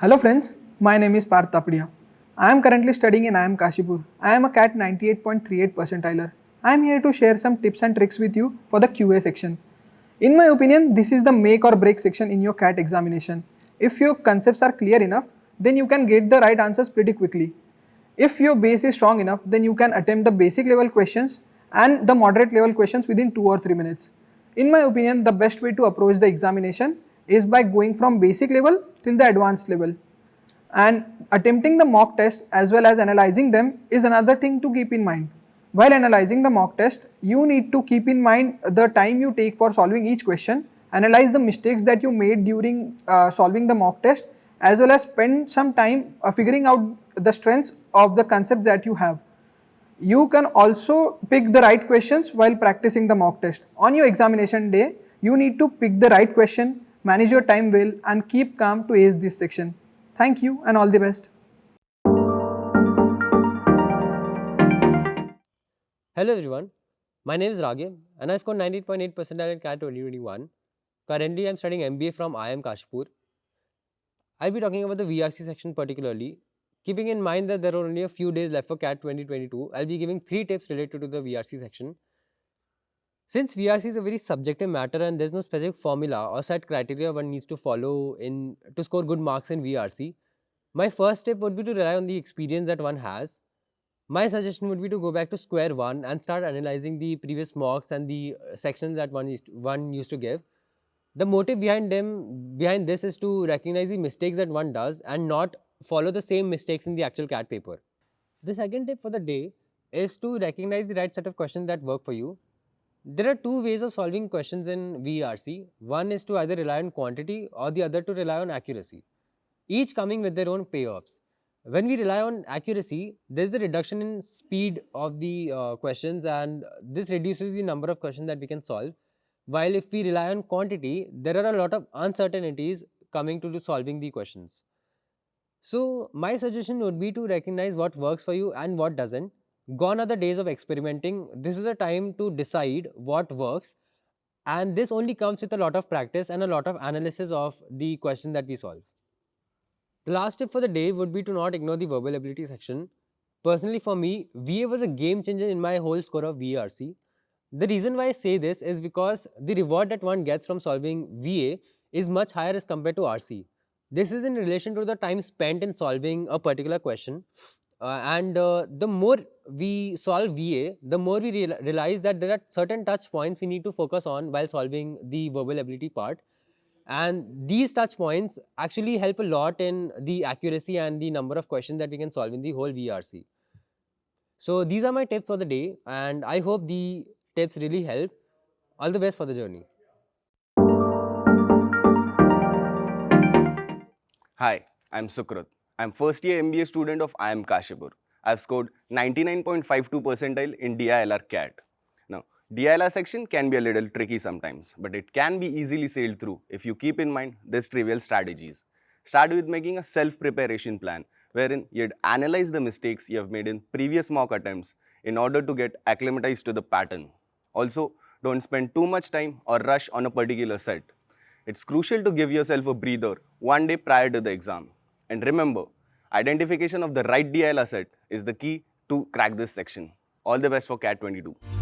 Hello friends, my name is Parth Tapadia. I am currently studying in IIM Kashipur. I am a CAT 98.38 percentiler. I am here to share some tips and tricks with you for the QA section. In my opinion, this is the make or break section in your CAT examination. If your concepts are clear enough, then you can get the right answers pretty quickly. If your base is strong enough, then you can attempt the basic level questions and the moderate level questions within 2 or 3 minutes. In my opinion, the best way to approach the examination is by going from basic level till the advanced level. And attempting the mock test as well as analyzing them is another thing to keep in mind. While analyzing the mock test, you need to keep in mind the time you take for solving each question, analyze the mistakes that you made during solving the mock test, as well as spend some time figuring out the strengths of the concept that you have. You can also pick the right questions while practicing the mock test. On your examination day, you need to pick the right question, manage your time well, and keep calm to ace this section. Thank you and all the best. Hello everyone, my name is Raghav and I scored 98.8 percentile in CAT 2021. Currently, I am studying MBA from IIM Kashipur. I'll be talking about the VRC section particularly. Keeping in mind that there are only a few days left for CAT 2022, I'll be giving 3 tips related to the VRC section. Since VRC is a very subjective matter and there's no specific formula or set criteria one needs to follow to score good marks in VRC, my first tip would be to rely on the experience that one has. My suggestion would be to go back to square one and start analyzing the previous mocks and the sections that one used to give. The motive behind this is to recognize the mistakes that one does and not follow the same mistakes in the actual CAT paper. The second tip for the day is to recognize the right set of questions that work for you. There are two ways of solving questions in VRC. One is to either rely on quantity or the other to rely on accuracy, each coming with their own payoffs. When we rely on accuracy, there is a reduction in speed of the questions and this reduces the number of questions that we can solve. While if we rely on quantity, there are a lot of uncertainties coming to solving the questions. So my suggestion would be to recognize what works for you and what doesn't. Gone are the days of experimenting. This is a time to decide what works, and this only comes with a lot of practice and a lot of analysis of the question that we solve. The last tip for the day would be to not ignore the verbal ability section. Personally for me, VA was a game changer in my whole score of VRC. The reason why I say this is because the reward that one gets from solving VA is much higher as compared to RC. This is in relation to the time spent in solving a particular question. The more we solve VA, the more we realize that there are certain touch points we need to focus on while solving the verbal ability part. And these touch points actually help a lot in the accuracy and the number of questions that we can solve in the whole VRC. So these are my tips for the day and I hope the tips really help. All the best for the journey. Hi, I'm Sukrit. I'm first year MBA student of IIM Kashipur. I've scored 99.52 percentile in DILR CAT. Now, DILR section can be a little tricky sometimes, but it can be easily sailed through if you keep in mind these trivial strategies. Start with making a self-preparation plan wherein you'd analyze the mistakes you have made in previous mock attempts in order to get acclimatized to the pattern. Also, don't spend too much time or rush on a particular set. It's crucial to give yourself a breather one day prior to the exam. And remember, identification of the right DILR set is the key to crack this section. All the best for CAT 22.